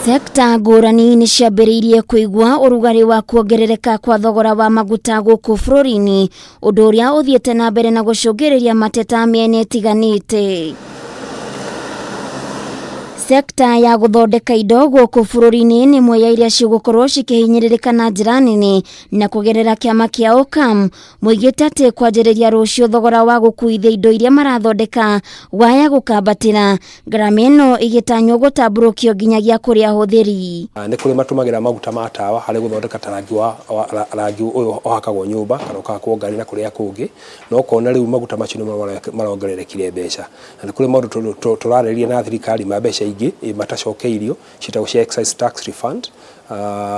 Sekta ngũrani nĩ ciambĩrĩirie kũigua ũrugarĩ wa kuongerereka kwa thogora wa maguta gũkũ bururu-ini, ũndũ ũrĩa ũthiĩte na mbere na gũcũngĩrĩria mateta mĩena itiganite. Sekta ya gũthondeka indo gũkũ bururu-ini nĩ imwe ya iria cigũkorwo cikĩhinyĩrĩrĩka na njĩra nene na kũgerera kĩama kĩa KAM, moigĩte atĩ kwanjĩrĩria rũciũ thogora wa gũkuithia indo iria marathondeka waya gũkambatĩra, ngarama ĩno ĩgĩtanywo gũtambũrũkio nginyagia kũrĩ ahũthĩri. Nĩ kũrĩ matũmagĩra maguta ma tawa harĩ gũthondeka rangi ũyũ ũhakagwo nyũmba kana ũkahakwo ngari na kũrĩa kũngĩ, no ũkona rĩu maguta macio nĩ marongererekire mbeca. Na nĩ kũrĩ maũndũ tũrarĩrĩria na thirikari ma mbeca ingĩ matacokeirio ciĩtagwo cia excise tax refund,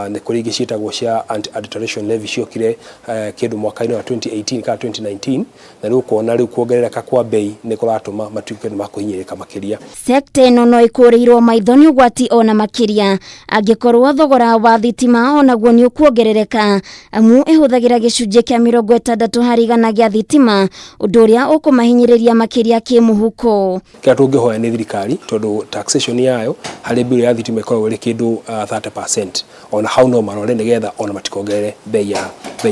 nĩ kũrĩ ingĩ ciĩtagwo cia anti-adulteration levy ciokire kĩndũ mwaka-inĩ wa 2018 kana 2019, na rĩu kuona rĩu kuongerereka kwa bei nĩ kũratũma matuĩke nĩ makũhinyĩrĩka makĩria. Sekta ĩno no ĩkũrĩirwo maitho nĩ ũgwati ona makĩria angĩkorwo thogora wa thitima onaguo nĩ ũkuongerereka, amu ĩhũthagĩra gĩcunjĩ kĩa 60 harĩ igana gĩa thitima, ũndũ ũrĩa ũkũmahinyĩrĩria makĩria kĩmũhuko. Kĩrĩa tũngĩhoya nĩ thirikari, tondũ taxation yayo harĩ bill ya thitima ĩkoragwo ĩrĩ kĩndũ 30%, ona hau no marore nĩgetha ona matikongerere bei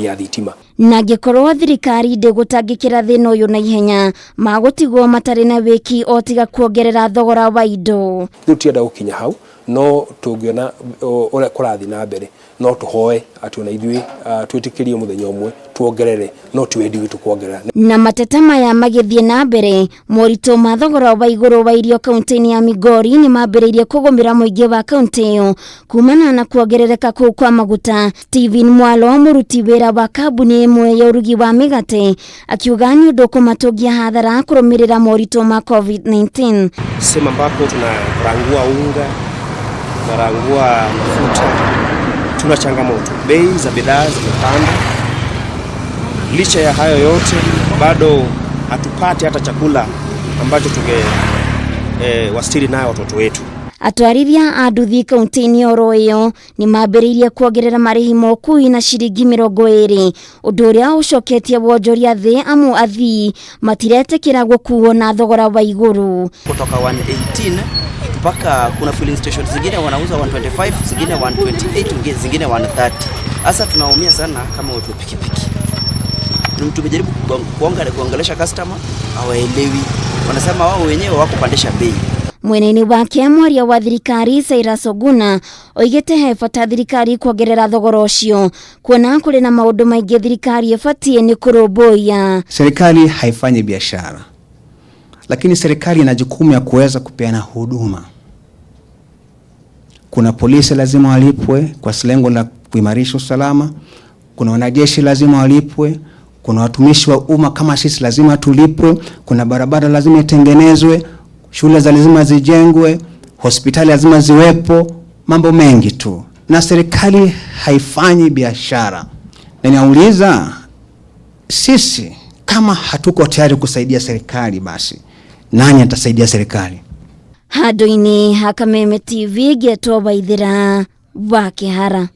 ya thitima. Na angĩkorwo thirikari ndigutangikira thĩna ũyũ na ihenya, magũtigwo matarĩ na wĩki o tiga kuongerera thogora wa indo. Rĩu tienda gũkinya hau, no tũngĩona ũrĩa kũrathiĩ na mbere, no tũhoe atĩ ona ithuĩ twĩtĩkĩrie mũthenya ũmwe tuongerere, no ti wendi witũ kuongerera. Na mateta maya magĩthiĩ na mbere, moritũ ma thogora wa igũrũ wa irio kaunti-inĩ ya Migori nĩ mambĩrĩirie kũgũmĩra mũingĩ wa kaunti ĩyo kuumana na kuongerereka kũu kwa maguta. Stephen Mwalo, mũruti wĩra wa kambuni ĩmwe ya ũrugi wa mĩgate, akiuga nĩ ũndũ kũmatũngia hathara kũrũmĩrĩra moritũ ma COVID-19. Sema ambapo tunarangua unga, tunarangua mafuta, tuna changamoto, bei za bidhaa zimepanda. Licha ya hayo yote bado hatupati hata chakula ambacho wastiri nayo watoto wetu. Atwarithia a nduthi kaunti-inĩ oro ĩyo nĩ mambĩrĩirie kuongerera marĩhi ma ũkui na ciringi 20, ũndũ ũrĩa ũcoketie wonjoria thĩ, amu athii matiretĩkĩra gũkuo na thogora wa igũrũ. Kutoka 118 mpaka kuna filling stations zingine wanauza 125, zingine 128, zingine 130. Sasa tunaumia sana kama watu pikipiki. Tumejaribu kuongelesha customer, hawaelewi. Wanasema wao wenyewe wako pandisha bei. Mweneni wake mwaria wa thirikari Cyrus Oguna oigĩte he bata thirikari kuongerera thogora ũcio, kuona kũrĩ na maũndũ maingĩ thirikari ĩbatiĩ nĩ kũrũmbũiya. Serikali haifanyi biashara, lakini serikali ina jukumu ya kuweza kupeana huduma. Kuna polisi lazima walipwe kwa lengo la kuimarisha usalama, kuna wanajeshi lazima walipwe, kuna watumishi wa umma kama sisi lazima tulipwe, kuna barabara lazima itengenezwe, shule za lazima zijengwe, hospitali lazima ziwepo, mambo mengi tu. Na serikali haifanyi biashara. Na ninauliza, sisi kama hatuko tayari kusaidia serikali, basi nani atasaidia serikali? Handũ-inĩ ha Kameme TV, Getwo Waithĩra wa Kĩhara.